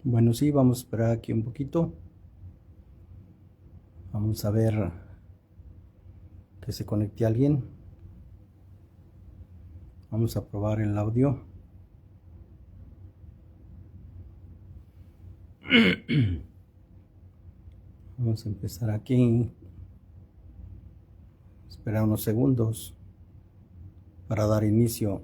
Bueno, sí, vamos a esperar aquí un poquito. Vamos a ver que se conecte alguien. Vamos a probar el audio. Vamos a empezar aquí. Esperar unos segundos para dar inicio.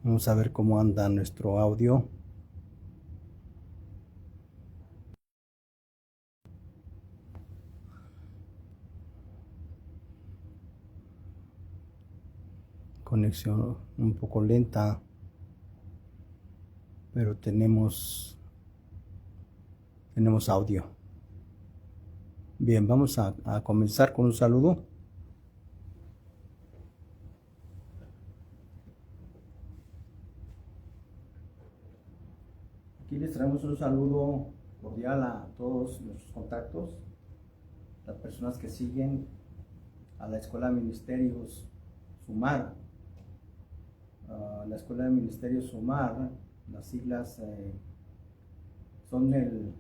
Vamos a ver cómo anda nuestro audio. Conexión un poco lenta, pero tenemos audio. Bien, vamos a comenzar con un saludo. Aquí les traemos un saludo cordial a todos nuestros contactos, las personas que siguen a la Escuela de Ministerios SUMAR. La Escuela de Ministerios SUMAR, las siglas son el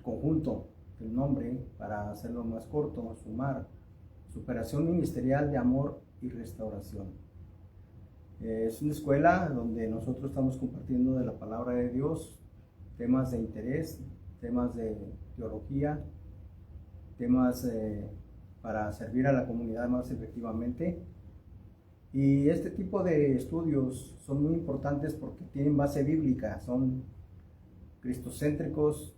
conjunto del nombre, para hacerlo más corto, SUMAR, Superación Ministerial de Amor y Restauración. Es una escuela donde nosotros estamos compartiendo de la palabra de Dios, temas de interés, temas de teología, temas para servir a la comunidad más efectivamente. Y este tipo de estudios son muy importantes porque tienen base bíblica, son cristocéntricos,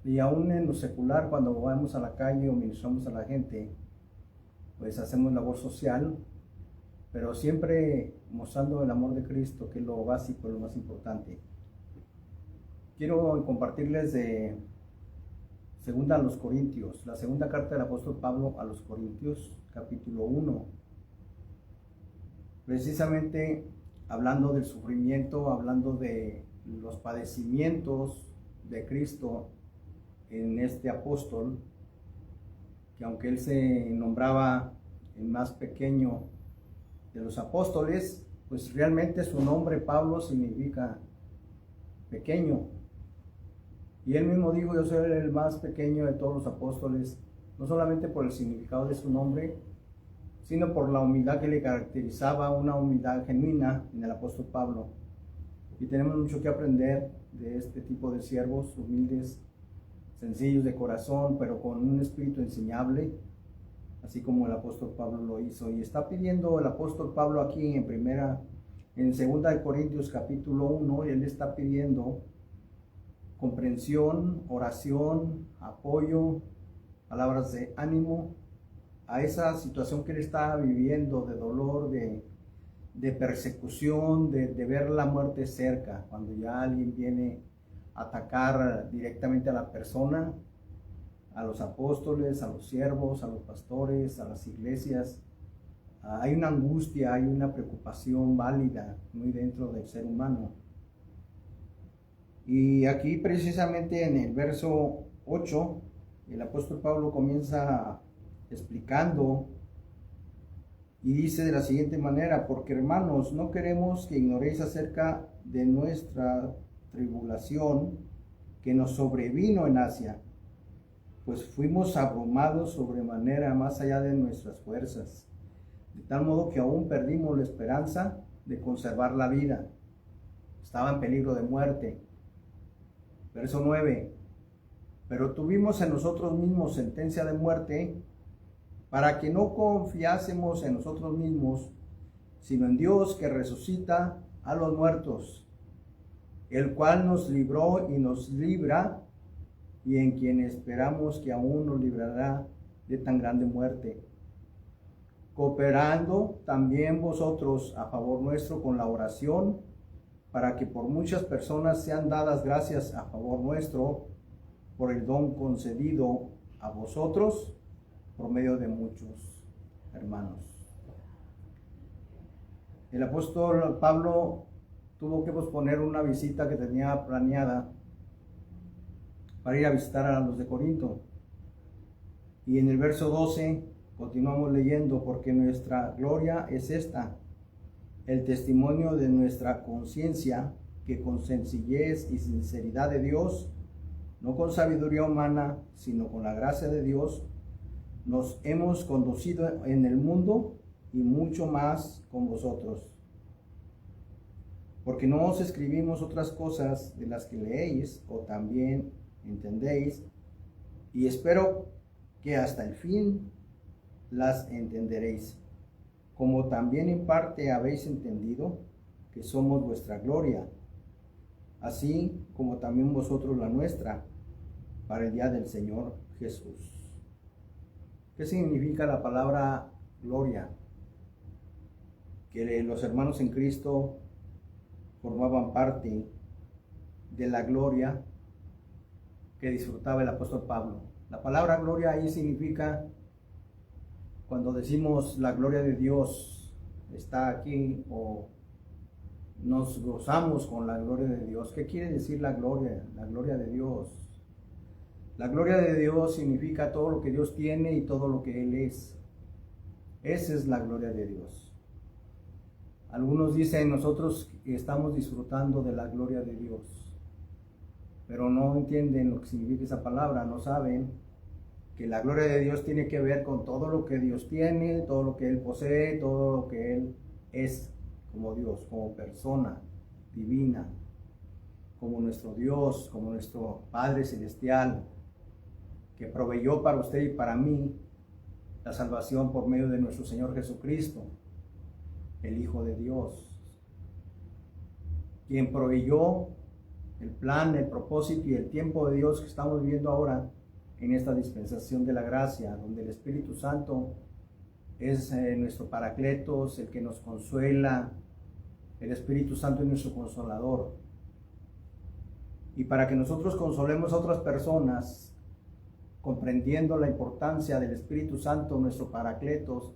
y aún en lo secular, cuando vamos a la calle o ministramos a la gente, pues hacemos labor social, pero siempre mostrando el amor de Cristo, que es lo básico, lo más importante. Quiero compartirles de segunda a los Corintios, la segunda carta del apóstol Pablo a los Corintios, capítulo 1. Precisamente hablando del sufrimiento, hablando de los padecimientos de Cristo en este apóstol, que aunque él se nombraba el más pequeño de los apóstoles, pues realmente su nombre Pablo significa pequeño. Y él mismo dijo: yo soy el más pequeño de todos los apóstoles, no solamente por el significado de su nombre, sino por la humildad que le caracterizaba, una humildad genuina en el apóstol Pablo. Y tenemos mucho que aprender de este tipo de siervos humildes, sencillos de corazón, pero con un espíritu enseñable, así como el apóstol Pablo lo hizo. Y está pidiendo el apóstol Pablo aquí en segunda de Corintios capítulo 1, y él está pidiendo comprensión, oración, apoyo, palabras de ánimo a esa situación que él está viviendo de dolor, de persecución, de ver la muerte cerca, cuando ya alguien viene a atacar directamente a la persona, a los apóstoles, a los siervos, a los pastores, a las iglesias. Hay una angustia, hay una preocupación válida muy dentro del ser humano. Y aquí precisamente en el verso 8, el apóstol Pablo comienza explicando y dice de la siguiente manera: porque hermanos, no queremos que ignoréis acerca de nuestra tribulación que nos sobrevino en Asia, pues fuimos abrumados sobremanera más allá de nuestras fuerzas, de tal modo que aún perdimos la esperanza de conservar la vida. Estaba en peligro de muerte. Verso 9: pero tuvimos en nosotros mismos sentencia de muerte, para que no confiásemos en nosotros mismos, sino en Dios, que resucita a los muertos, el cual nos libró y nos libra, y en quien esperamos que aún nos librará de tan grande muerte, cooperando también vosotros a favor nuestro con la oración, para que por muchas personas sean dadas gracias a favor nuestro, por el don concedido a vosotros por medio de muchos hermanos. El apóstol Pablo tuvo que posponer una visita que tenía planeada para ir a visitar a los de Corinto. Y en el verso 12 continuamos leyendo: porque nuestra gloria es esta, el testimonio de nuestra conciencia, que con sencillez y sinceridad de Dios, no con sabiduría humana, sino con la gracia de Dios, nos hemos conducido en el mundo y mucho más con vosotros. Porque no os escribimos otras cosas de las que leéis o también entendéis, y espero que hasta el fin las entenderéis, como también en parte habéis entendido que somos vuestra gloria, así como también vosotros la nuestra, para el día del Señor Jesús. ¿Qué significa la palabra gloria? Que los hermanos en Cristo formaban parte de la gloria que disfrutaba el apóstol Pablo. La palabra gloria ahí significa, cuando decimos la gloria de Dios está aquí o nos gozamos con la gloria de Dios. ¿Qué quiere decir la gloria? La gloria de Dios. La gloria de Dios significa todo lo que Dios tiene y todo lo que Él es. Esa es la gloria de Dios. Algunos dicen, nosotros estamos disfrutando de la gloria de Dios, pero no entienden lo que significa esa palabra, no saben que la gloria de Dios tiene que ver con todo lo que Dios tiene, todo lo que Él posee, todo lo que Él es como Dios, como persona divina, como nuestro Dios, como nuestro Padre Celestial, que proveyó para usted y para mí la salvación por medio de nuestro Señor Jesucristo, el Hijo de Dios, quien proveyó el plan, el propósito y el tiempo de Dios que estamos viviendo ahora en esta dispensación de la gracia, donde el Espíritu Santo es nuestro Paracletos, el que nos consuela. El Espíritu Santo es nuestro consolador. Y para que nosotros consolemos a otras personas, comprendiendo la importancia del Espíritu Santo, nuestro Paracletos,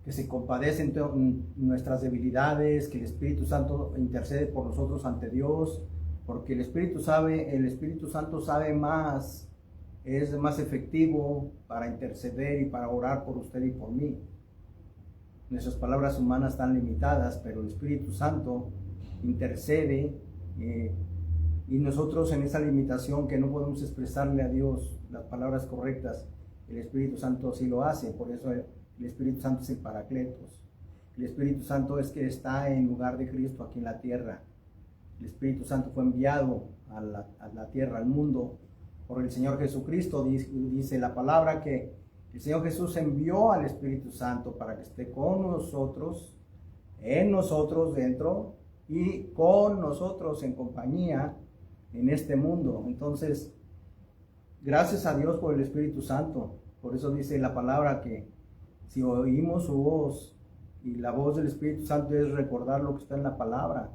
que se compadece en nuestras debilidades, que el Espíritu Santo intercede por nosotros ante Dios, porque el Espíritu Santo sabe más, es más efectivo para interceder y para orar por usted y por mí. Nuestras palabras humanas están limitadas, pero el Espíritu Santo intercede y nosotros en esa limitación que no podemos expresarle a Dios las palabras correctas, el Espíritu Santo sí lo hace. Por eso el Espíritu Santo es el Paracletos. El Espíritu Santo es que está en lugar de Cristo aquí en la tierra. El Espíritu Santo fue enviado a la tierra, al mundo, por el Señor Jesucristo. Dice la palabra que el Señor Jesús envió al Espíritu Santo para que esté con nosotros, en nosotros dentro y con nosotros en compañía en este mundo. Entonces, gracias a Dios por el Espíritu Santo. Por eso dice la palabra que si oímos su voz, y la voz del Espíritu Santo es recordar lo que está en la palabra,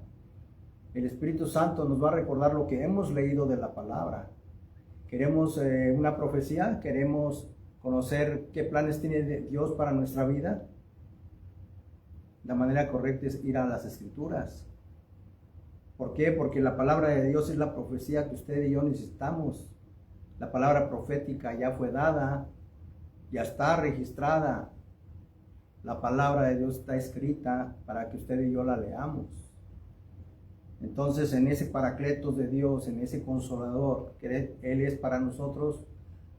el Espíritu Santo nos va a recordar lo que hemos leído de la palabra. Queremos una profecía, queremos conocer qué planes tiene Dios para nuestra vida. La manera correcta es ir a las Escrituras. ¿Por qué? Porque la palabra de Dios es la profecía que usted y yo necesitamos. La palabra profética ya fue dada, ya está registrada. La palabra de Dios está escrita para que usted y yo la leamos. Entonces, en ese Paracletos de Dios, en ese Consolador que Él es para nosotros,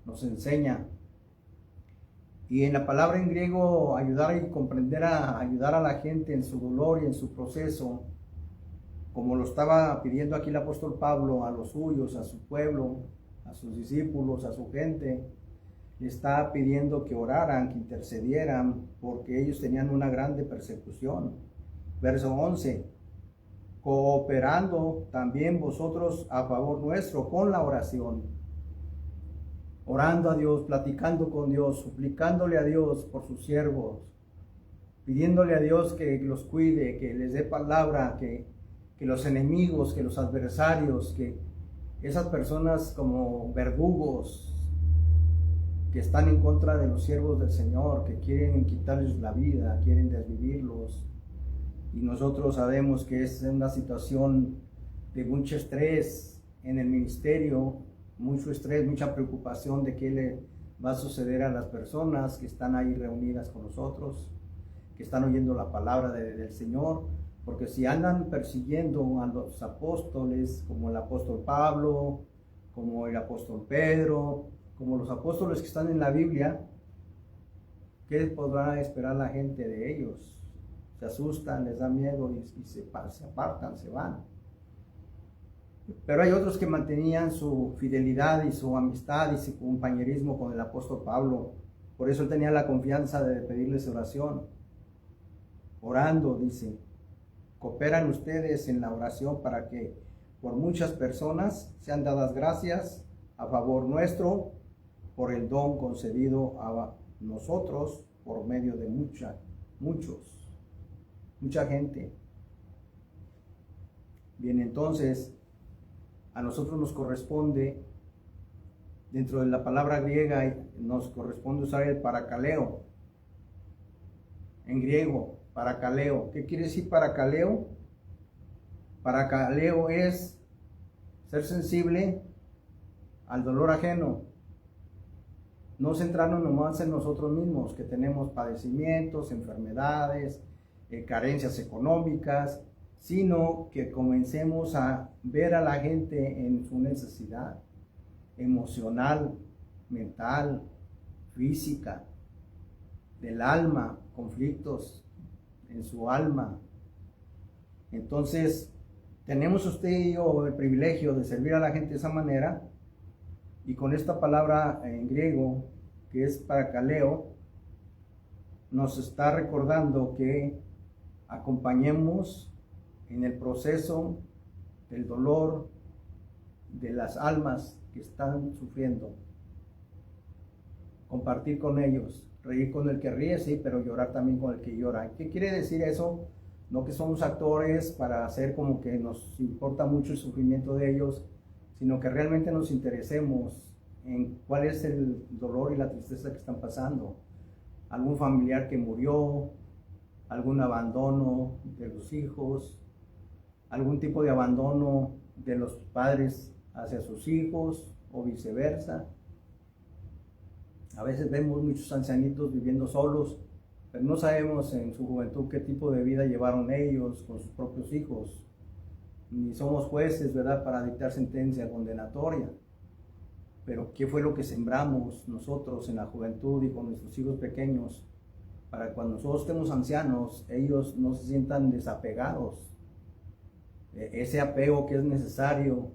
nos enseña. Y en la palabra en griego, ayudar y comprender ayudar a la gente en su dolor y en su proceso, como lo estaba pidiendo aquí el apóstol Pablo a los suyos, a su pueblo, a sus discípulos, a su gente. Le está pidiendo que oraran, que intercedieran, porque ellos tenían una grande persecución. Verso 11, cooperando también vosotros a favor nuestro con la oración, orando a Dios, platicando con Dios, suplicándole a Dios por sus siervos, pidiéndole a Dios que los cuide, que les dé palabra, que los enemigos, que los adversarios, que esas personas como verdugos que están en contra de los siervos del Señor, que quieren quitarles la vida, quieren desvivirlos. Y nosotros sabemos que es una situación de mucho estrés en el ministerio, mucho estrés, mucha preocupación de qué le va a suceder a las personas que están ahí reunidas con nosotros, que están oyendo la palabra del Señor, porque si andan persiguiendo a los apóstoles, como el apóstol Pablo, como el apóstol Pedro, como los apóstoles que están en la Biblia, ¿qué podrá esperar la gente de ellos? Se asustan, les da miedo y se apartan, se van. Pero hay otros que mantenían su fidelidad y su amistad y su compañerismo con el apóstol Pablo. Por eso él tenía la confianza de pedirles oración. Orando, dice, cooperan ustedes en la oración para que por muchas personas sean dadas gracias a favor nuestro por el don concedido a nosotros por medio de mucha gente. Bien, entonces a nosotros nos corresponde, dentro de la palabra griega, nos corresponde usar el parakaleo. En griego, parakaleo. ¿Qué quiere decir parakaleo? Parakaleo es ser sensible al dolor ajeno. No centrarnos nomás en nosotros mismos, que tenemos padecimientos, enfermedades, carencias económicas, sino que comencemos a ver a la gente en su necesidad emocional, mental, física, del alma, conflictos en su alma. Entonces, tenemos usted y yo el privilegio de servir a la gente de esa manera, y con esta palabra en griego, que es parakaleo, nos está recordando que acompañemos en el proceso del dolor de las almas que están sufriendo. Compartir con ellos, reír con el que ríe, sí, pero llorar también con el que llora. ¿Qué quiere decir eso? No que somos actores para hacer como que nos importa mucho el sufrimiento de ellos, sino que realmente nos interesemos en cuál es el dolor y la tristeza que están pasando. Algún familiar que murió, algún abandono de los hijos, algún tipo de abandono de los padres hacia sus hijos o viceversa. A veces vemos muchos ancianitos viviendo solos, pero no sabemos en su juventud qué tipo de vida llevaron ellos con sus propios hijos. Ni somos jueces, ¿verdad?, para dictar sentencia condenatoria. Pero ¿qué fue lo que sembramos nosotros en la juventud y con nuestros hijos pequeños para cuando nosotros estemos ancianos, ellos no se sientan desapegados? Ese apego que es necesario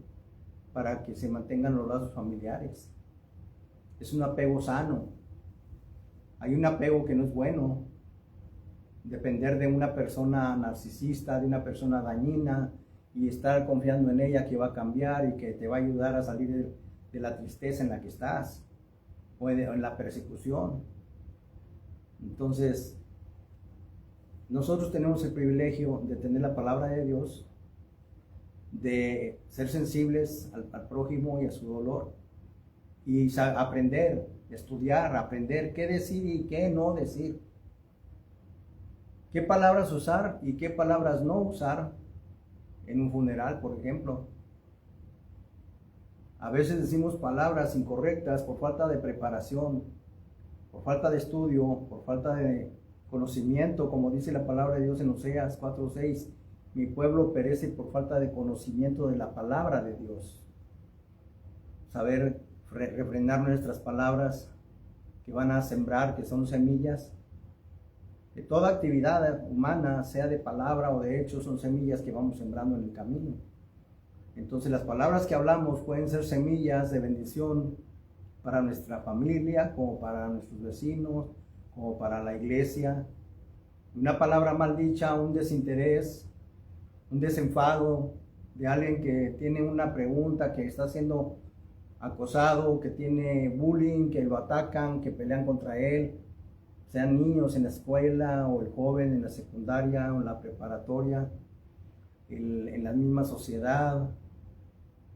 para que se mantengan los lazos familiares. Es un apego sano. Hay un apego que no es bueno. Depender de una persona narcisista, de una persona dañina, y estar confiando en ella que va a cambiar y que te va a ayudar a salir de la tristeza en la que estás, o en la persecución. Entonces, nosotros tenemos el privilegio de tener la palabra de Dios, de ser sensibles al prójimo y a su dolor, y aprender, estudiar, aprender qué decir y qué no decir, qué palabras usar y qué palabras no usar en un funeral, por ejemplo. A veces decimos palabras incorrectas por falta de preparación, por falta de estudio, por falta de conocimiento, como dice la palabra de Dios en Oseas 4:6. Mi pueblo perece por falta de conocimiento de la palabra de Dios. Saber refrenar nuestras palabras que van a sembrar, que son semillas. De toda actividad humana, sea de palabra o de hecho, son semillas que vamos sembrando en el camino. Entonces las palabras que hablamos pueden ser semillas de bendición para nuestra familia, como para nuestros vecinos, como para la iglesia. Una palabra mal dicha, un desinterés, un desenfado de alguien que tiene una pregunta, que está siendo acosado, que tiene bullying, que lo atacan, que pelean contra él, sean niños en la escuela o el joven en la secundaria o en la preparatoria, en la misma sociedad.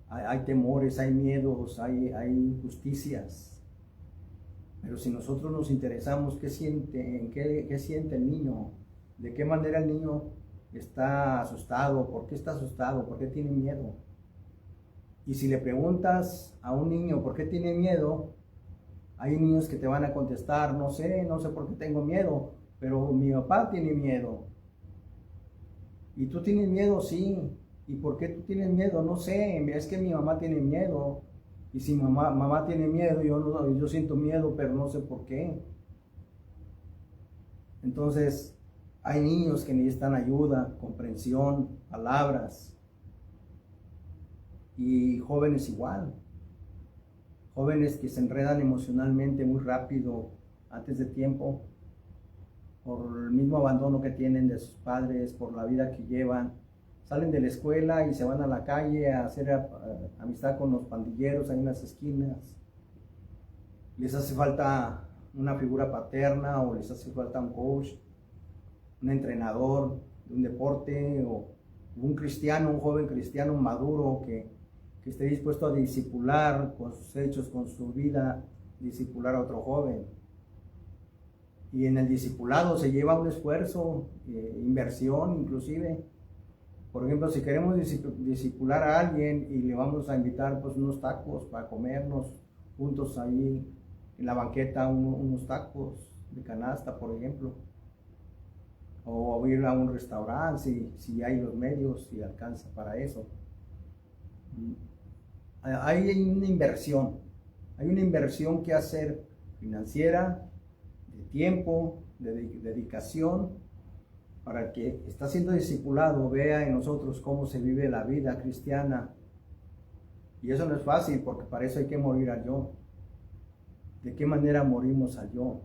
Hay temores, hay miedos, hay injusticias. Pero si nosotros nos interesamos qué siente el niño, de qué manera el niño está asustado, por qué está asustado, por qué tiene miedo. Y si le preguntas a un niño por qué tiene miedo, hay niños que te van a contestar, no sé por qué tengo miedo, pero mi papá tiene miedo. ¿Y tú tienes miedo? Sí. ¿Y por qué tú tienes miedo? No sé, es que mi mamá tiene miedo. Y si mamá tiene miedo, yo siento miedo, pero no sé por qué. Entonces, hay niños que necesitan ayuda, comprensión, palabras. Y jóvenes igual. Jóvenes que se enredan emocionalmente muy rápido, antes de tiempo, por el mismo abandono que tienen de sus padres, por la vida que llevan. Salen de la escuela y se van a la calle a hacer amistad con los pandilleros ahí en las esquinas. Les hace falta una figura paterna, o les hace falta un coach, un entrenador de un deporte, o un cristiano, un joven cristiano maduro que esté dispuesto a discipular con sus hechos, con su vida, discipular a otro joven. Y en el discipulado se lleva un esfuerzo, inversión inclusive. Por ejemplo, si queremos discipular a alguien y le vamos a invitar pues unos tacos para comernos juntos ahí en la banqueta, unos tacos de canasta, por ejemplo. O ir a un restaurante si hay los medios, si alcanza para eso. Hay una inversión que hacer financiera, de tiempo, de dedicación, para el que está siendo discipulado vea en nosotros cómo se vive la vida cristiana. Y eso no es fácil, porque para eso hay que morir al yo. ¿De qué manera morimos al yo?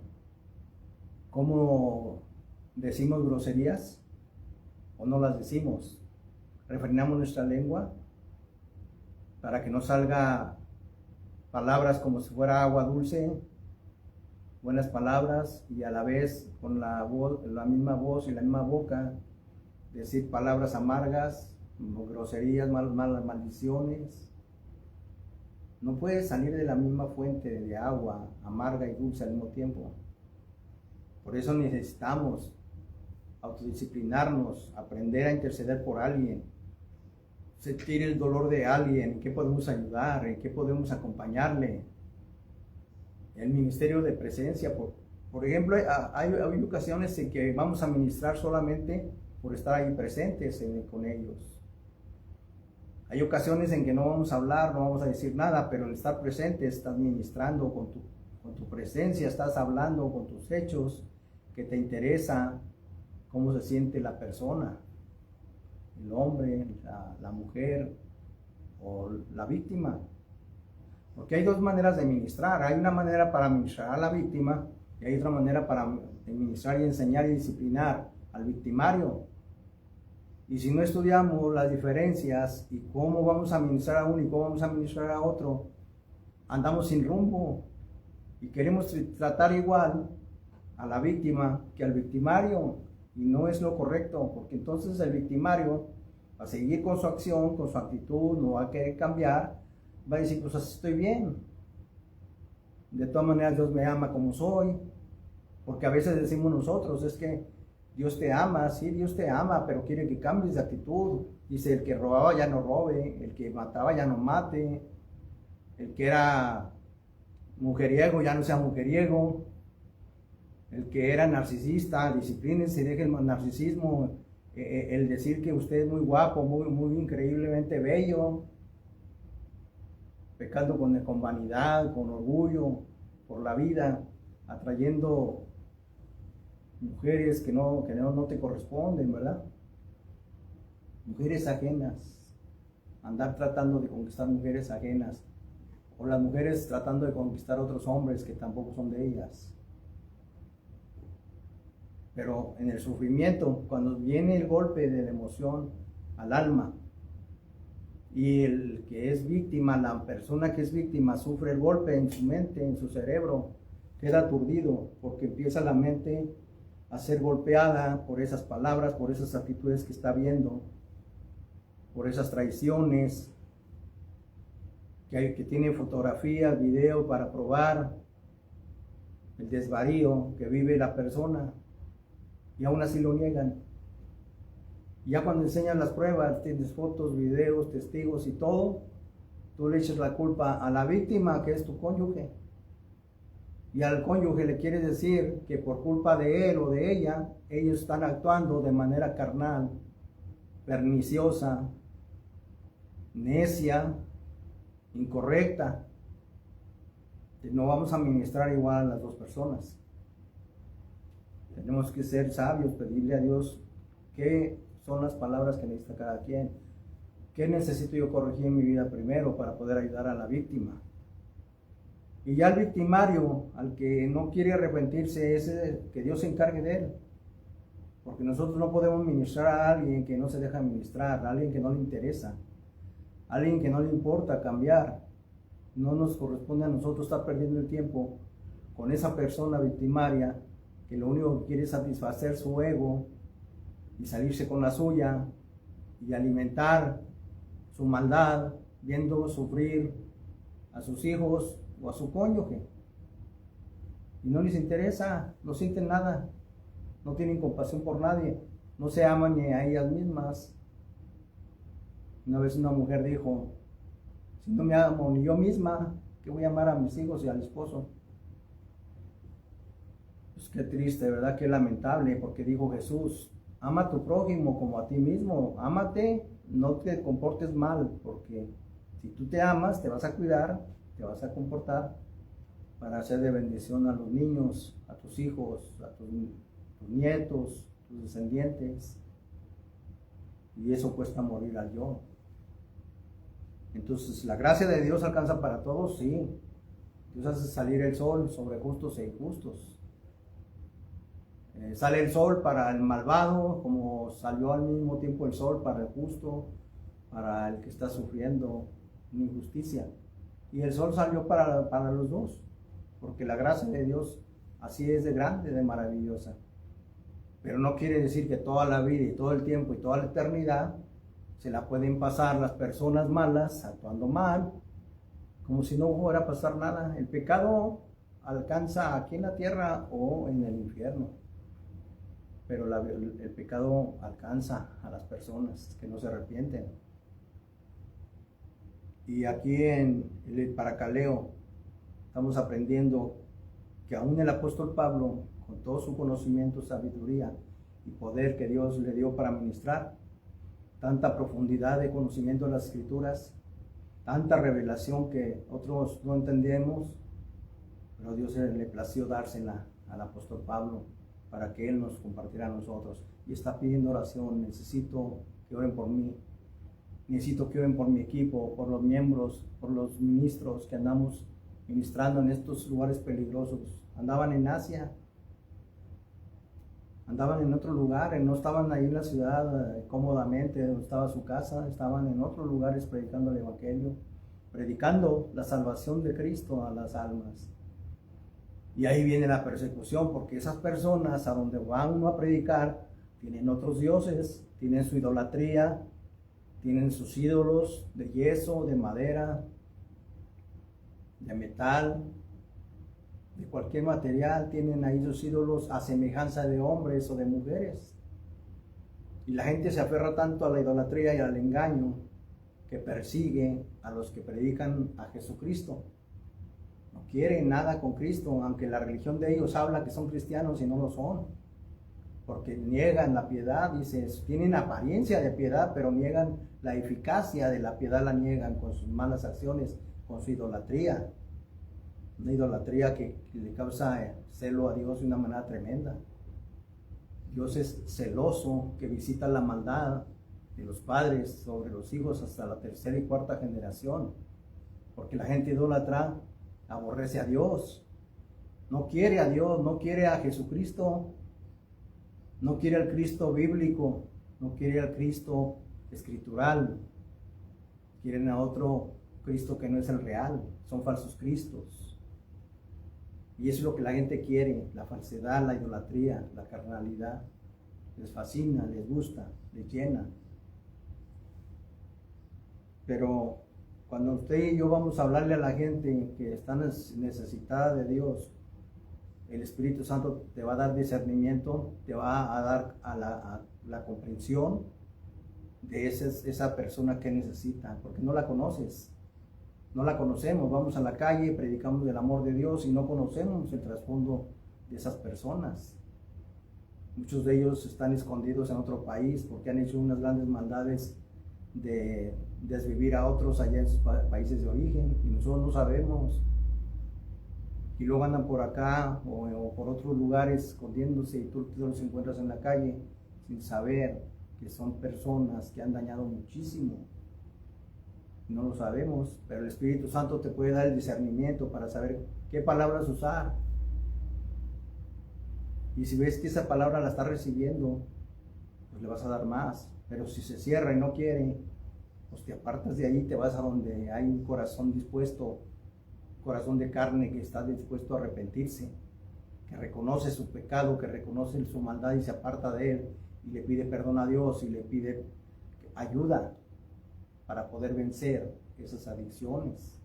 ¿Cómo decimos groserías o no las decimos? ¿Refrenamos nuestra lengua para que no salga palabras como si fuera agua dulce, buenas palabras, y a la vez con la misma voz y la misma boca decir palabras amargas, groserías, malas maldiciones? No puede salir de la misma fuente de agua amarga y dulce al mismo tiempo. Por eso necesitamos autodisciplinarnos, aprender a interceder por alguien, sentir el dolor de alguien, en qué podemos ayudar, en qué podemos acompañarle. El ministerio de presencia, por ejemplo, hay ocasiones en que vamos a ministrar solamente por estar ahí presentes con ellos. Hay ocasiones en que no vamos a hablar, no vamos a decir nada, pero al estar presente estás ministrando con tu presencia, estás hablando con tus hechos, que te interesa cómo se siente la persona, el hombre, la mujer o la víctima. Porque hay dos maneras de ministrar. Hay una manera para ministrar a la víctima y hay otra manera para ministrar y enseñar y disciplinar al victimario. Y si no estudiamos las diferencias y cómo vamos a ministrar a uno y cómo vamos a ministrar a otro, andamos sin rumbo y queremos tratar igual a la víctima que al victimario, y no es lo correcto, porque entonces el victimario va a seguir con su acción, con su actitud, no va a querer cambiar, va a decir, pues así estoy bien, de todas maneras Dios me ama como soy, porque a veces decimos nosotros, es que Dios te ama, sí, Dios te ama, pero quiere que cambies de actitud. Dice, el que robaba ya no robe, el que mataba ya no mate, el que era mujeriego ya no sea mujeriego, el que era narcisista, disciplínense, deje el narcisismo, el decir que usted es muy guapo, muy increíblemente bello, pecando con vanidad, con orgullo por la vida, atrayendo mujeres que no te corresponden, ¿verdad? Mujeres ajenas, andar tratando de conquistar mujeres ajenas, o las mujeres tratando de conquistar otros hombres que tampoco son de ellas. Pero en el sufrimiento, cuando viene el golpe de la emoción al alma, y el que es víctima, la persona que es víctima, sufre el golpe en su mente, en su cerebro, queda aturdido, porque empieza la mente a ser golpeada por esas palabras, por esas actitudes que está viendo, por esas traiciones, que tiene fotografías, video para probar el desvarío que vive la persona, y aún así lo niegan. Ya cuando enseñan las pruebas, tienes fotos, videos, testigos y todo, tú le echas la culpa a la víctima, que es tu cónyuge. y al cónyuge le quiere decir que por culpa de él o de ella, ellos están actuando de manera carnal, perniciosa, necia, incorrecta, no vamos a ministrar igual a las dos personas. Tenemos que ser sabios, pedirle a Dios qué son las palabras que necesita cada quien, qué necesito yo corregir en mi vida primero para poder ayudar a la víctima. Y ya el victimario, al que no quiere arrepentirse, es que Dios se encargue de él. Porque nosotros no podemos ministrar a alguien que no se deja ministrar, a alguien que no le interesa, a alguien que no le importa cambiar. No nos corresponde a nosotros estar perdiendo el tiempo con esa persona victimaria que lo único que quiere es satisfacer su ego y salirse con la suya y alimentar su maldad, viendo sufrir a sus hijos o a su cónyuge. Y no les interesa, no sienten nada, no tienen compasión por nadie, no se aman ni a ellas mismas. Una vez una mujer dijo: si no me amo ni yo misma, ¿qué voy a amar a mis hijos y al esposo? Pues qué triste, ¿verdad? Qué lamentable, porque dijo Jesús: ama a tu prójimo como a ti mismo, ámate, no te comportes mal, porque si tú te amas, te vas a cuidar, te vas a comportar para hacer de bendición a los niños, a tus hijos, a tus nietos, tus descendientes. Y eso cuesta morir al yo. Entonces, ¿la gracia de Dios alcanza para todos? Sí. Dios hace salir el sol sobre justos e injustos. Sale el sol para el malvado, como salió al mismo tiempo el sol para el justo, para el que está sufriendo una injusticia. Y el sol salió para los dos, porque la gracia de Dios así es de grande, de maravillosa. Pero no quiere decir que toda la vida y todo el tiempo y toda la eternidad se la pueden pasar las personas malas actuando mal, como si no fuera a pasar nada. El pecado alcanza aquí en la tierra o en el infierno, pero el pecado alcanza a las personas que no se arrepienten. Y aquí en el Paracaleo estamos aprendiendo que aún el apóstol Pablo, con todo su conocimiento, sabiduría y poder que Dios le dio para ministrar, tanta profundidad de conocimiento de las Escrituras, tanta revelación que otros no entendemos, pero Dios le plació dársela al apóstol Pablo para que él nos compartiera a nosotros. Y está pidiendo oración: necesito que oren por mí, necesito que oren por mi equipo, por los miembros, por los ministros que andamos ministrando en estos lugares peligrosos. Andaban en Asia, andaban en otro lugar, no estaban ahí en la ciudad cómodamente donde estaba su casa, estaban en otros lugares predicando el evangelio, predicando la salvación de Cristo a las almas. Y ahí viene la persecución, porque esas personas a donde va uno a predicar tienen otros dioses, tienen su idolatría, tienen sus ídolos de yeso, de madera, de metal, de cualquier material. Tienen ahí sus ídolos a semejanza de hombres o de mujeres. Y la gente se aferra tanto a la idolatría y al engaño que persigue a los que predican a Jesucristo. No quieren nada con Cristo, aunque la religión de ellos habla que son cristianos y no lo son, porque niegan la piedad. Dices, tienen apariencia de piedad, pero niegan la eficacia de la piedad, la niegan con sus malas acciones, con su idolatría. Una idolatría que le causa celo a Dios de una manera tremenda. Dios es celoso, que visita la maldad de los padres sobre los hijos hasta la tercera y cuarta generación, porque la gente idólatra aborrece a Dios, no quiere a Dios, no quiere a Jesucristo, no quiere al Cristo bíblico, no quiere al Cristo escritural, quieren a otro Cristo que no es el real, son falsos cristos. Y eso es lo que la gente quiere: la falsedad, la idolatría, la carnalidad. Les fascina, les gusta, les llena. Pero cuando usted y yo vamos a hablarle a la gente que está necesitada de Dios, el Espíritu Santo te va a dar discernimiento, te va a dar a la comprensión de esa persona que necesita, porque no la conoces. no la conocemos, vamos a la calle, predicamos del amor de Dios y no conocemos el trasfondo de esas personas. Muchos de ellos están escondidos en otro país porque han hecho unas grandes maldades de desvivir a otros allá en sus países de origen y nosotros no sabemos. Y luego andan por acá o por otros lugares escondiéndose y tú los encuentras en la calle sin saber que son personas que han dañado muchísimo. No lo sabemos, pero el Espíritu Santo te puede dar el discernimiento para saber qué palabras usar. Y si ves que esa palabra la está recibiendo, pues le vas a dar más. Pero si se cierra y no quiere, pues te apartas de ahí y te vas a donde hay un corazón dispuesto, corazón de carne que está dispuesto a arrepentirse, que reconoce su pecado, que reconoce su maldad y se aparta de él y le pide perdón a Dios y le pide ayuda para poder vencer esas adicciones.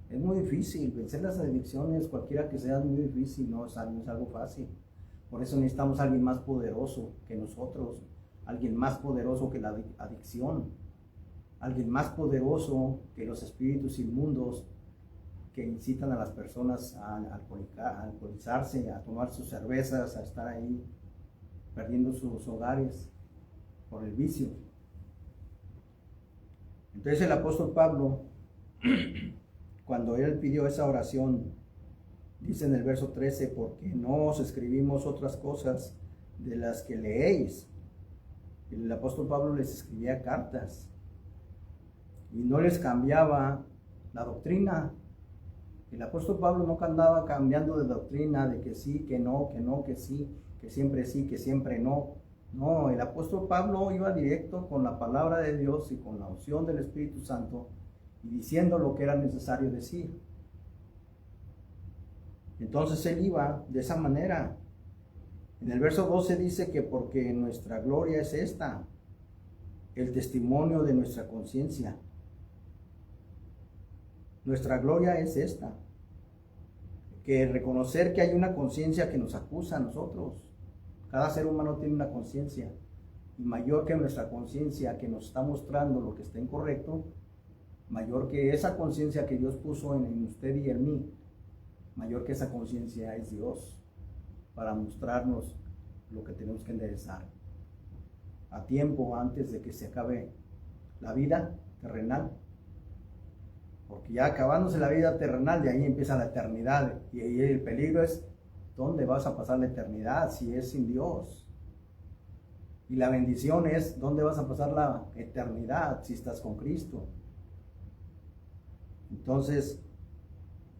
Es muy difícil, vencer las adicciones, cualquiera que sea, es muy difícil, no es algo fácil. Por eso necesitamos a alguien más poderoso que nosotros, alguien más poderoso que la adicción, alguien más poderoso que los espíritus inmundos que incitan a las personas a alcoholizarse, a tomar sus cervezas, a estar ahí perdiendo sus hogares por el vicio. Entonces el apóstol Pablo, cuando él pidió esa oración, dice en el verso 13, porque no os escribimos otras cosas de las que leéis. El apóstol Pablo les escribía cartas y no les cambiaba la doctrina. El apóstol Pablo no andaba cambiando de doctrina, de que sí, que no, que sí, que siempre no. No, el apóstol Pablo iba directo con la palabra de Dios y con la unción del Espíritu Santo y diciendo lo que era necesario decir. Entonces él iba de esa manera. En el verso 12 dice que porque nuestra gloria es esta, el testimonio de nuestra conciencia. Nuestra gloria es esta, que reconocer que hay una conciencia que nos acusa a nosotros. Cada ser humano tiene una conciencia, y mayor que nuestra conciencia que nos está mostrando lo que está incorrecto, mayor que esa conciencia que Dios puso en usted y en mí, mayor que esa conciencia es Dios, para mostrarnos lo que tenemos que enderezar a tiempo antes de que se acabe la vida terrenal. Porque ya acabándose la vida terrenal, de ahí empieza la eternidad. Y ahí el peligro es, ¿dónde vas a pasar la eternidad si es sin Dios? Y la bendición es, ¿dónde vas a pasar la eternidad si estás con Cristo? Entonces,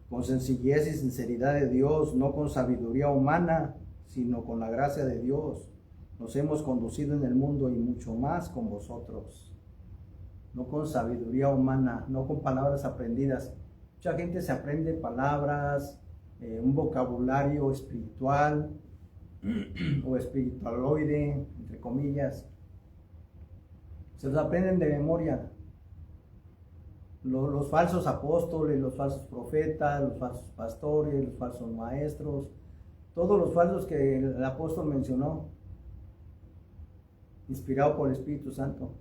con sencillez y sinceridad de Dios, no con sabiduría humana, sino con la gracia de Dios, nos hemos conducido en el mundo y mucho más con vosotros. No con sabiduría humana, no con palabras aprendidas. Mucha gente se aprende palabras, un vocabulario espiritual o espiritualoide, entre comillas. Se los aprenden de memoria. Los falsos apóstoles, los falsos profetas, los falsos pastores, los falsos maestros, todos los falsos que el apóstol mencionó, inspirado por el Espíritu Santo.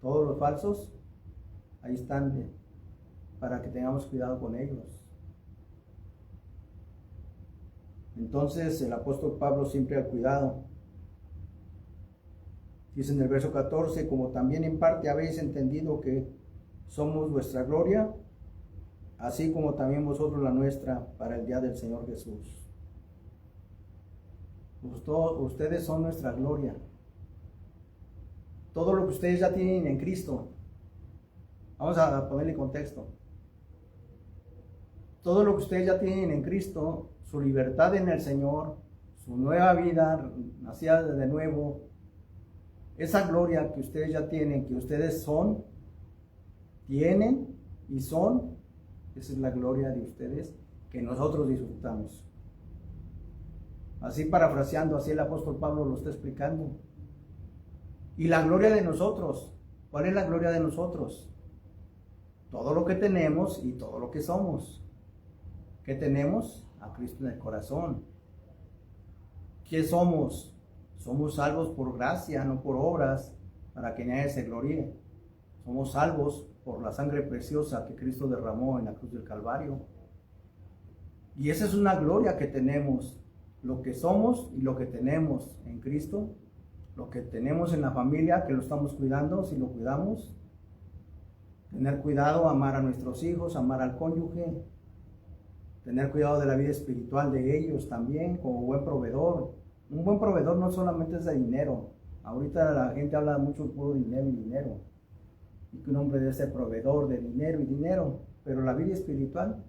Todos los falsos, ahí están, para que tengamos cuidado con ellos. Entonces el apóstol Pablo siempre al cuidado. Dice en el verso 14, como también en parte habéis entendido que somos vuestra gloria, así como también vosotros la nuestra para el día del Señor Jesús. Ustedes son nuestra gloria. Todo lo que ustedes ya tienen en Cristo. Vamos a ponerle contexto. Todo lo que ustedes ya tienen en Cristo, su libertad en el Señor, su nueva vida, nacida de nuevo, esa gloria que ustedes ya tienen, que ustedes son, tienen y son, esa es la gloria de ustedes que nosotros disfrutamos. Así parafraseando, así el apóstol Pablo lo está explicando. Y la gloria de nosotros, ¿cuál es la gloria de nosotros? Todo lo que tenemos y todo lo que somos. ¿Qué tenemos? A Cristo en el corazón. ¿Qué somos? Somos salvos por gracia, no por obras, para que nadie se gloríe. Somos salvos por la sangre preciosa que Cristo derramó en la cruz del Calvario. Y esa es una gloria que tenemos, lo que somos y lo que tenemos en Cristo, lo que tenemos en la familia, que lo estamos cuidando, si lo cuidamos. Tener cuidado, amar a nuestros hijos, amar al cónyuge, tener cuidado de la vida espiritual de ellos también, como buen proveedor. Un buen proveedor no solamente es de dinero. Ahorita la gente habla mucho de puro dinero y dinero. Y que un hombre debe ser proveedor de dinero y dinero. Pero la vida espiritual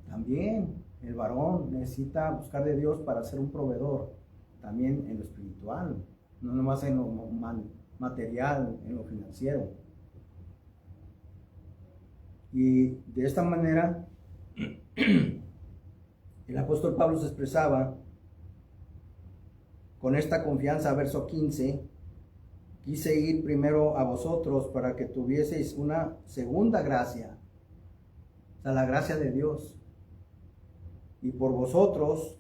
también. El varón necesita buscar de Dios para ser un proveedor. También en lo espiritual. No nomás en lo material, en lo financiero. Y de esta manera, el apóstol Pablo se expresaba con esta confianza, verso 15, quise ir primero a vosotros para que tuvieseis una segunda gracia, o sea, la gracia de Dios, y por vosotros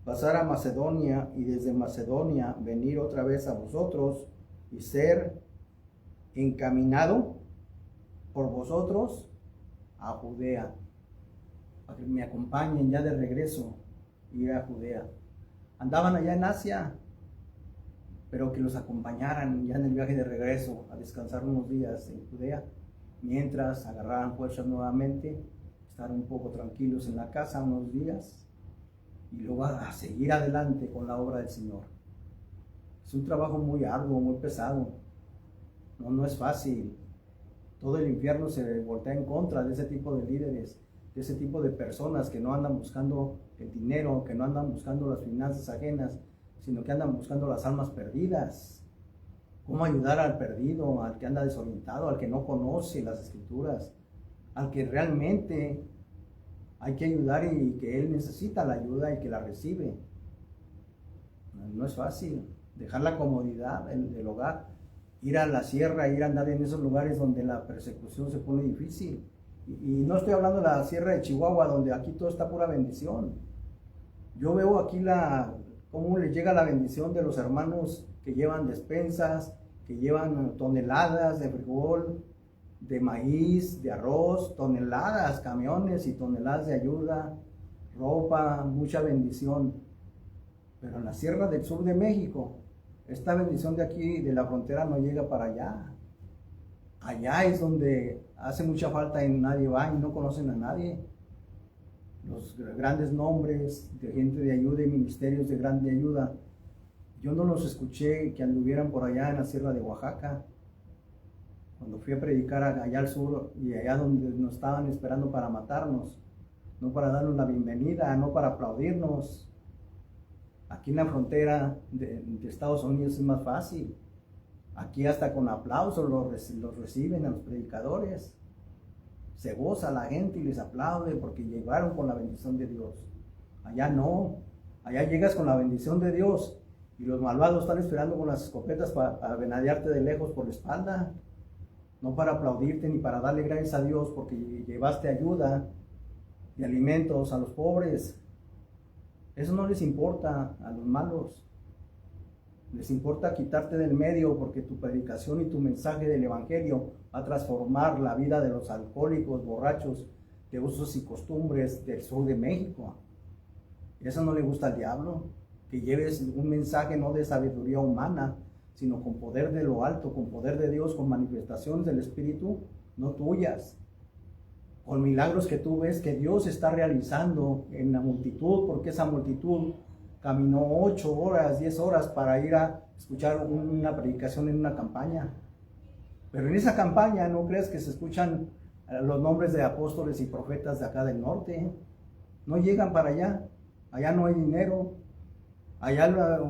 pasar a Macedonia y desde Macedonia venir otra vez a vosotros y ser encaminado por vosotros a Judea, para que me acompañen ya de regreso, ir a Judea. Andaban allá en Asia, pero que los acompañaran ya en el viaje de regreso a descansar unos días en Judea, mientras agarraran fuerzas nuevamente, estar un poco tranquilos en la casa unos días y luego a seguir adelante con la obra del Señor. Es un trabajo muy arduo, muy pesado, no es fácil. Todo el infierno se voltea en contra de ese tipo de líderes, de ese tipo de personas que no andan buscando el dinero, que no andan buscando las finanzas ajenas, sino que andan buscando las almas perdidas. Cómo ayudar al perdido, al que anda desorientado, al que no conoce las escrituras, al que realmente hay que ayudar y que él necesita la ayuda y que la recibe. No es fácil dejar la comodidad del hogar, ir a la sierra, ir a andar en esos lugares donde la persecución se pone difícil. Y no estoy hablando de la sierra de Chihuahua, donde aquí todo está pura bendición. Yo veo aquí cómo les llega la bendición de los hermanos que llevan despensas, que llevan toneladas de frijol, de maíz, de arroz, toneladas, camiones y toneladas de ayuda, ropa, mucha bendición. Pero en la sierra del sur de México, esta bendición de aquí, de la frontera, no llega para allá. Allá es donde hace mucha falta y nadie va y no conocen a nadie. Los grandes nombres de gente de ayuda y ministerios de grande ayuda, yo no los escuché que anduvieran por allá en la sierra de Oaxaca. Cuando fui a predicar allá al sur y allá donde nos estaban esperando para matarnos, no para darnos la bienvenida, no para aplaudirnos. Aquí en la frontera de Estados Unidos es más fácil. Aquí hasta con aplausos los reciben a los predicadores. Se goza la gente y les aplaude porque llegaron con la bendición de Dios. Allá no. Allá llegas con la bendición de Dios y los malvados están esperando con las escopetas para venadearte de lejos por la espalda. No para aplaudirte ni para darle gracias a Dios porque llevaste ayuda y alimentos a los pobres. Eso no les importa a los malos. Les importa quitarte del medio porque tu predicación y tu mensaje del evangelio va a transformar la vida de los alcohólicos, borrachos, de usos y costumbres del sur de México. Eso no le gusta al diablo, que lleves un mensaje no de sabiduría humana, sino con poder de lo alto, con poder de Dios, con manifestaciones del Espíritu, no tuyas. Con milagros que tú ves que Dios está realizando en la multitud, porque esa multitud caminó 8 horas, 10 horas para ir a escuchar una predicación en una campaña. Pero en esa campaña no crees que se escuchan los nombres de apóstoles y profetas de acá del norte. No llegan para allá. Allá no hay dinero. Allá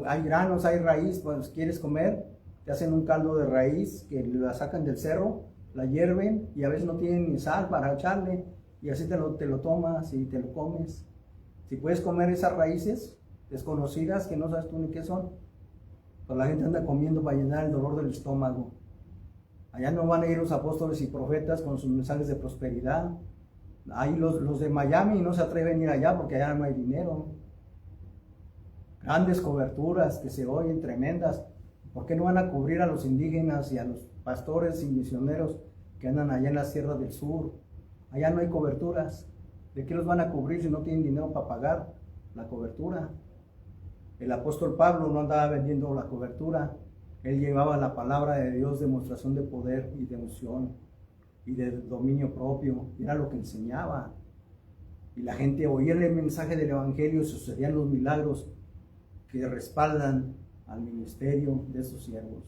hay granos, hay raíz. Pues quieres comer, te hacen un caldo de raíz que la sacan del cerro, la hierven y a veces no tienen ni sal para echarle y así te lo tomas y te lo comes. Si puedes comer esas raíces desconocidas que no sabes tú ni qué son, pues la gente anda comiendo para llenar el dolor del estómago. Allá no van a ir los apóstoles y profetas con sus mensajes de prosperidad. Ahí los de Miami no se atreven a ir allá porque allá no hay dinero. Grandes coberturas que se oyen tremendas. ¿Por qué no van a cubrir a los indígenas y a los pastores y misioneros que andan allá en la Sierra del Sur. Allá no hay coberturas. ¿De qué los van a cubrir si no tienen dinero para pagar la cobertura? El apóstol Pablo no andaba vendiendo la cobertura. Él llevaba la palabra de Dios, demostración de poder y de unción y de dominio propio. Era lo que enseñaba. Y la gente oía el mensaje del Evangelio y sucedían los milagros que respaldan al ministerio de esos siervos.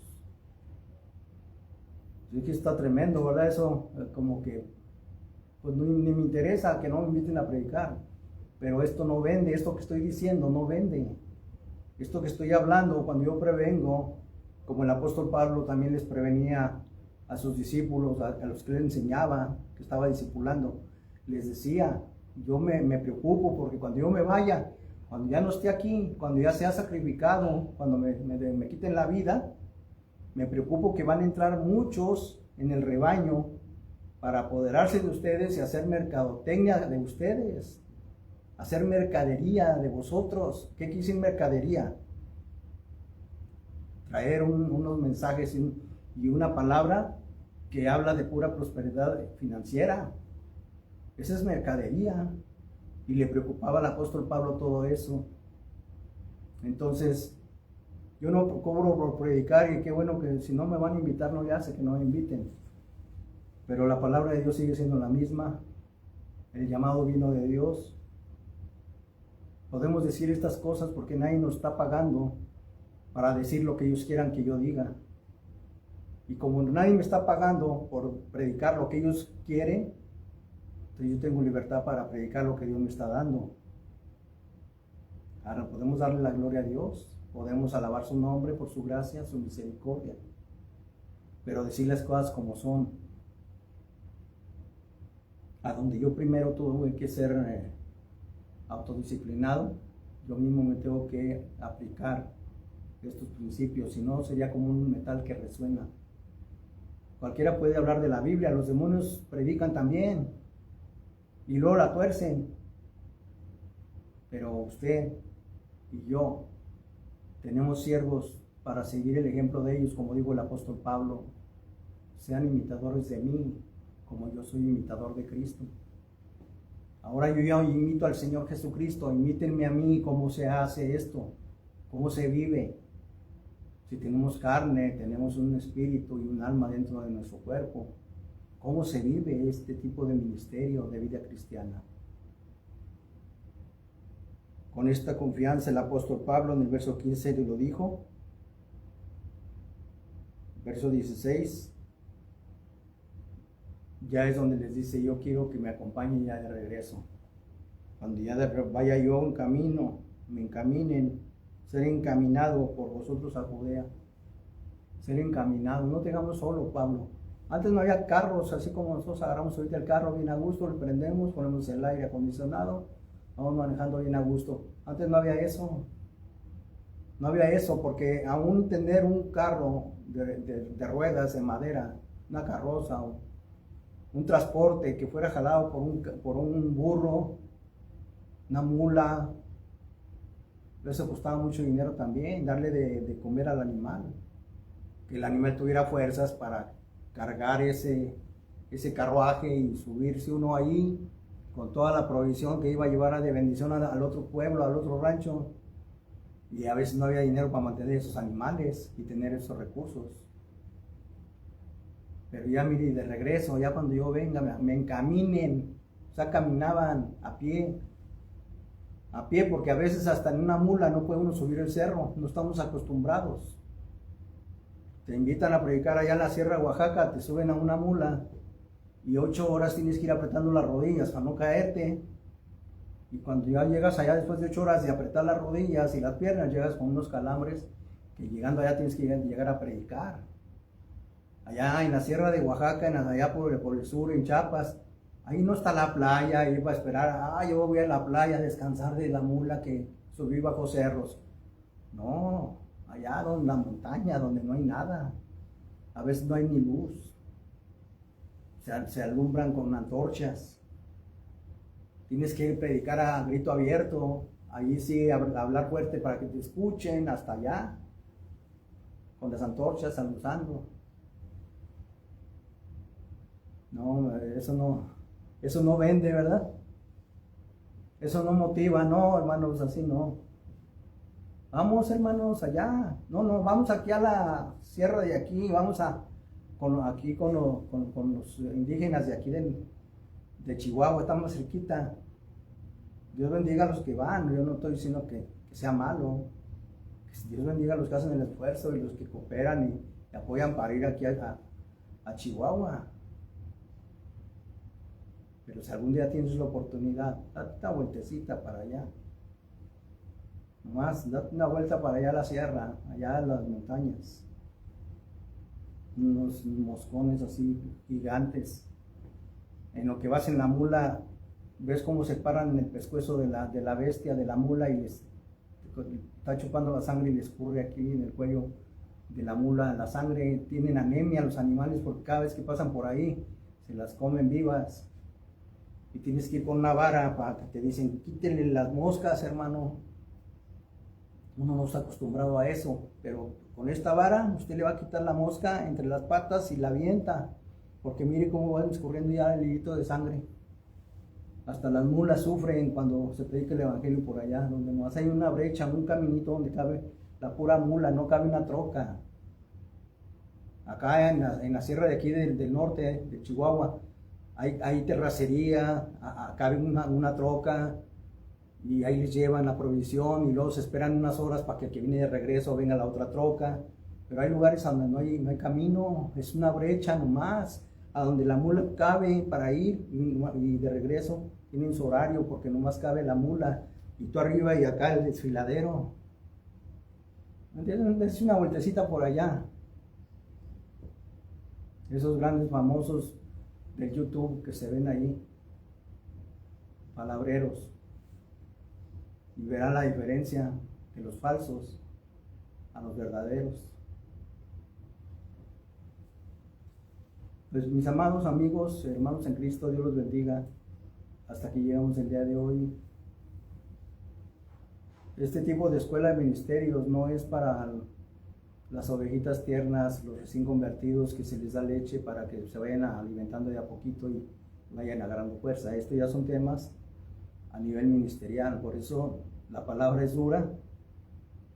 Así que está tremendo, ¿verdad? Eso como que pues ni me interesa que no me inviten a predicar, pero esto no vende, esto que estoy diciendo no vende. Esto que estoy hablando, cuando yo prevengo, como el apóstol Pablo también les prevenía a sus discípulos, a los que le enseñaba, que estaba discipulando, les decía, yo me preocupo porque cuando yo me vaya, cuando ya no esté aquí, cuando ya sea sacrificado, cuando me quiten la vida, me preocupo que van a entrar muchos en el rebaño para apoderarse de ustedes y hacer mercadotecnia de ustedes, hacer mercadería de vosotros. ¿Qué quiere decir mercadería? Traer unos mensajes y una palabra que habla de pura prosperidad financiera. Esa es mercadería. Y le preocupaba al apóstol Pablo todo eso. Entonces, yo no cobro por predicar y qué bueno que si no me van a invitar, no le hace que no me inviten. Pero la palabra de Dios sigue siendo la misma. El llamado vino de Dios. Podemos decir estas cosas porque nadie nos está pagando para decir lo que ellos quieran que yo diga. Y como nadie me está pagando por predicar lo que ellos quieren, entonces yo tengo libertad para predicar lo que Dios me está dando. Ahora podemos darle la gloria a Dios, podemos alabar su nombre por su gracia, su misericordia, pero decir las cosas como son. A donde yo primero tuve que ser autodisciplinado, yo mismo me tengo que aplicar estos principios, si no sería como un metal que resuena. Cualquiera puede hablar de la Biblia, los demonios predican también y luego la tuercen, pero usted y yo tenemos siervos para seguir el ejemplo de ellos, como dijo el apóstol Pablo, sean imitadores de mí, como yo soy imitador de Cristo. Ahora yo ya imito al Señor Jesucristo, imítenme a mí cómo se hace esto, cómo se vive. Si tenemos carne, tenemos un espíritu y un alma dentro de nuestro cuerpo, ¿cómo se vive este tipo de ministerio de vida cristiana? Con esta confianza el apóstol Pablo en el verso 15 lo dijo. Verso 16, ya es donde les dice, yo quiero que me acompañen ya de regreso. Cuando ya vaya yo en camino, me encaminen, ser encaminado por vosotros a Judea. Ser encaminado, no tengamos solo, Pablo. Antes no había carros, así como nosotros agarramos ahorita el carro bien a gusto, lo prendemos, ponemos el aire acondicionado, vamos manejando bien a gusto. Antes no había eso. No había eso, porque aún tener un carro de ruedas, de madera, una carroza, o un transporte que fuera jalado por un burro, una mula, eso costaba mucho dinero también, darle de comer al animal, que el animal tuviera fuerzas para cargar ese carruaje y subirse uno ahí con toda la provisión que iba a llevar de bendición al otro pueblo, al otro rancho. Y a veces no había dinero para mantener esos animales y tener esos recursos. Pero ya mire, de regreso, ya cuando yo venga, me encaminen. O sea, caminaban a pie, porque a veces hasta en una mula no puede uno subir el cerro, no estamos acostumbrados. Te invitan a predicar allá en la Sierra de Oaxaca, te suben a una mula y 8 horas tienes que ir apretando las rodillas para no caerte. Y cuando ya llegas allá después de 8 horas de apretar las rodillas y las piernas, llegas con unos calambres que llegando allá tienes que llegar a predicar. Allá en la Sierra de Oaxaca, allá por el sur, en Chiapas, ahí no está la playa, ahí va a esperar, yo voy a la playa a descansar de la mula que subí bajo cerros. No, allá en la montaña, donde no hay nada, a veces no hay ni luz, se alumbran con antorchas. Tienes que predicar a grito abierto, ahí sí hablar fuerte para que te escuchen hasta allá, con las antorchas alumbrando. No, eso no vende, ¿verdad? Eso no motiva, no, hermanos, así no. Vamos, hermanos, allá. No, vamos aquí a la sierra de aquí, vamos aquí con los indígenas de aquí de Chihuahua, estamos cerquita. Dios bendiga a los que van, yo no estoy diciendo que sea malo. Dios bendiga a los que hacen el esfuerzo y los que cooperan y apoyan para ir aquí a Chihuahua. Pero si algún día tienes la oportunidad, date una vueltecita para allá. Nomás, date una vuelta para allá a la sierra, allá a las montañas. Unos moscones así gigantes. En lo que vas en la mula, ves cómo se paran en el pescuezo de la bestia, de la mula, y está chupando la sangre y les escurre aquí en el cuello de la mula la sangre. Tienen anemia los animales porque cada vez que pasan por ahí se las comen vivas. Y tienes que ir con una vara para que te dicen, quítenle las moscas, hermano. Uno no está acostumbrado a eso, pero con esta vara usted le va a quitar la mosca entre las patas y la avienta, porque mire cómo va escurriendo ya el hilito de sangre. Hasta las mulas sufren cuando se predica el evangelio por allá, donde nomás hay una brecha, un caminito donde cabe la pura mula, no cabe una troca. Acá en la sierra de aquí del norte, de Chihuahua, hay terracería, cabe una troca, y ahí les llevan la provisión y luego se esperan unas horas para que el que viene de regreso venga la otra troca. Pero hay lugares donde no hay camino, es una brecha nomás, a donde la mula cabe para ir y de regreso tienen su horario porque nomás cabe la mula y tú arriba y acá el desfiladero. Es una vueltecita por allá. Esos grandes famosos del YouTube que se ven ahí, palabreros, y verán la diferencia de los falsos a los verdaderos. Pues mis amados amigos, hermanos en Cristo, Dios los bendiga. Hasta aquí llegamos el día de hoy. Este tipo de escuela de ministerios no es para las ovejitas tiernas, los recién convertidos que se les da leche para que se vayan alimentando de a poquito y vayan agarrando fuerza. Esto ya son temas a nivel ministerial, por eso la palabra es dura,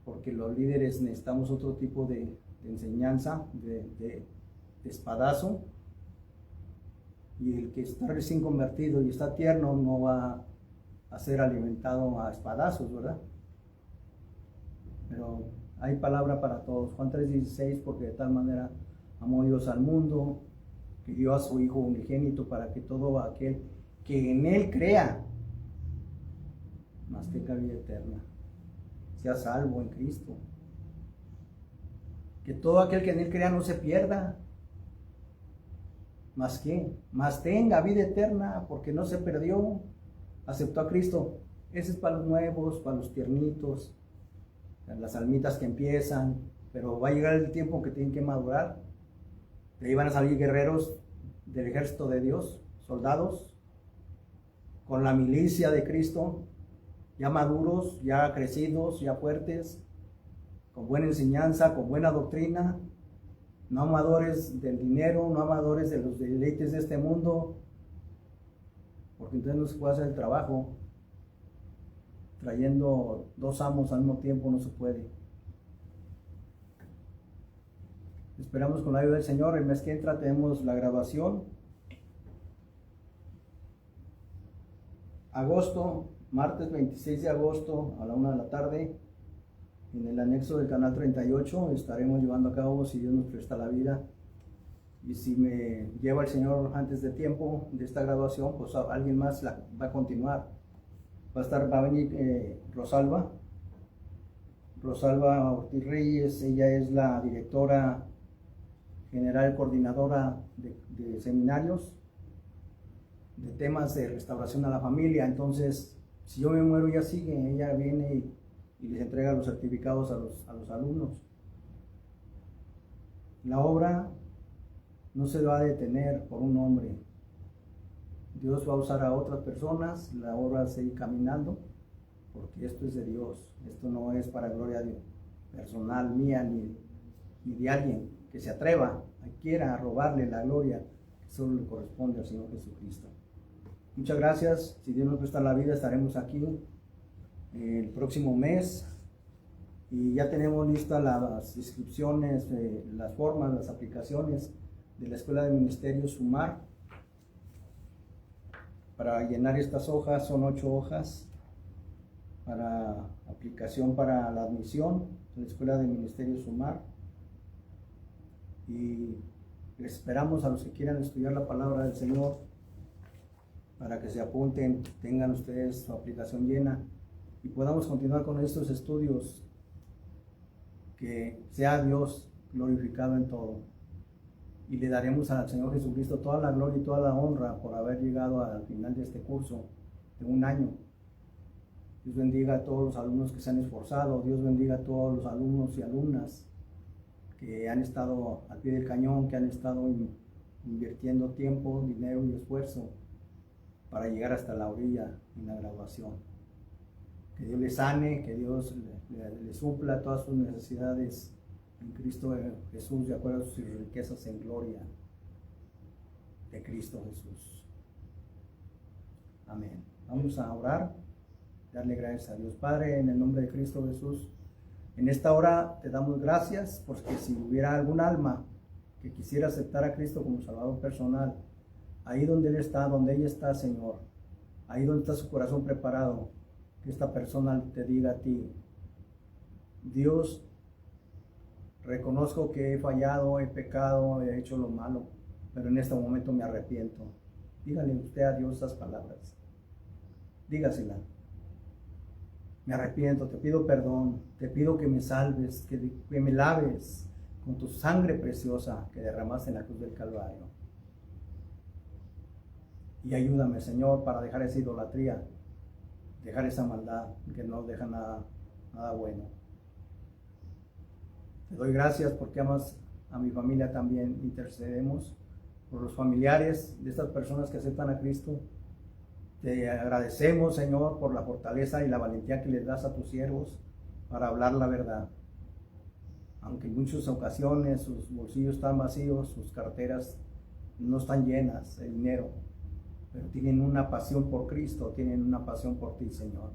porque los líderes necesitamos otro tipo de enseñanza, de espadazo, y el que está recién convertido y está tierno no va a ser alimentado a espadazos, ¿verdad? Pero hay palabra para todos. Juan 3:16, porque de tal manera amó Dios al mundo, que dio a su Hijo unigénito para que todo aquel que en Él crea, mas tenga vida eterna, sea salvo en Cristo. Que todo aquel que en Él crea no se pierda, mas tenga vida eterna, porque no se perdió, aceptó a Cristo. Ese es para los nuevos, para los tiernitos, las almitas que empiezan, pero va a llegar el tiempo que tienen que madurar. De ahí van a salir guerreros del ejército de Dios, soldados, con la milicia de Cristo, ya maduros, ya crecidos, ya fuertes, con buena enseñanza, con buena doctrina, no amadores del dinero, no amadores de los deleites de este mundo, porque entonces no se puede hacer el trabajo. Trayendo dos amos al mismo tiempo no se puede. Esperamos con la ayuda del Señor. El mes que entra tenemos la grabación. Agosto, martes 26 de agosto a la 1 de la tarde, en el anexo del canal 38 estaremos llevando a cabo, si Dios nos presta la vida. Y si me lleva el Señor antes de tiempo de esta graduación, pues alguien más va a continuar. Va a venir Rosalba Ortiz Reyes. Ella es la directora general, coordinadora de seminarios de temas de restauración a la familia. Entonces, si yo me muero, ella sigue, ella viene y les entrega los certificados a los alumnos. La obra no se va a detener por un hombre. Dios va a usar a otras personas, la obra va a seguir caminando, porque esto es de Dios. Esto no es para gloria personal mía ni de alguien que se atreva, quiera robarle la gloria. solo le corresponde al Señor Jesucristo. Muchas gracias. Si Dios nos presta la vida, estaremos aquí el próximo mes. Y ya tenemos listas las inscripciones, las formas, las aplicaciones de la Escuela de Ministerio Sumar. Para llenar estas hojas, son 8 hojas para aplicación para la admisión de la Escuela de Ministerio Sumar. Y les esperamos a los que quieran estudiar la palabra del Señor para que se apunten, tengan ustedes su aplicación llena y podamos continuar con estos estudios. Que sea Dios glorificado en todo. Y le daremos al Señor Jesucristo toda la gloria y toda la honra por haber llegado al final de este curso de un año. Dios bendiga a todos los alumnos que se han esforzado. Dios bendiga a todos los alumnos y alumnas que han estado al pie del cañón, que han estado invirtiendo tiempo, dinero y esfuerzo para llegar hasta la orilla en la graduación. Que Dios les sane, que Dios les supla todas sus necesidades en Cristo Jesús, de acuerdo a sus riquezas en gloria de Cristo Jesús. Amén. Vamos a orar, darle gracias a Dios. Padre, en el nombre de Cristo Jesús, en esta hora te damos gracias porque si hubiera algún alma que quisiera aceptar a Cristo como Salvador personal, ahí donde Él está, donde ella está, Señor, ahí donde está su corazón preparado, que esta persona te diga a ti: Dios, reconozco que he fallado, he pecado, he hecho lo malo, pero en este momento me arrepiento. Dígale usted a Dios esas palabras. Dígasela. Me arrepiento, te pido perdón, te pido que me salves, que me laves con tu sangre preciosa que derramaste en la cruz del Calvario. Y ayúdame, Señor, para dejar esa idolatría, dejar esa maldad que no deja nada bueno. Te doy gracias porque amas a mi familia también. Intercedemos por los familiares de estas personas que aceptan a Cristo. Te agradecemos, Señor, por la fortaleza y la valentía que les das a tus siervos para hablar la verdad. Aunque en muchas ocasiones sus bolsillos están vacíos, sus carteras no están llenas de dinero, pero tienen una pasión por Cristo, tienen una pasión por ti, Señor.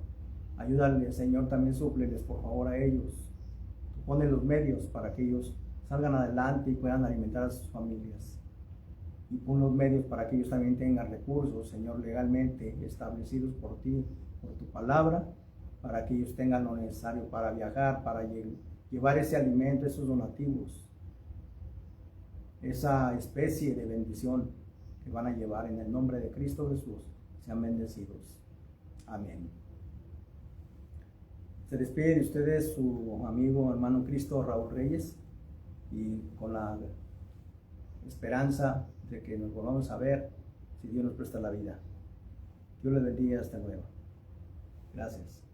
Ayúdales, Señor, también súpleles, por favor, a ellos. Tú pones los medios para que ellos salgan adelante y puedan alimentar a sus familias. Y pon los medios para que ellos también tengan recursos, Señor, legalmente establecidos por ti, por tu palabra, para que ellos tengan lo necesario para viajar, para llevar ese alimento, esos donativos, esa especie de bendición que van a llevar. En el nombre de Cristo Jesús, sean bendecidos. Amén. Se despide de ustedes su amigo, hermano Cristo, Raúl Reyes, y con la esperanza de que nos volvamos a ver si Dios nos presta la vida. Dios les bendiga. Hasta luego. Gracias.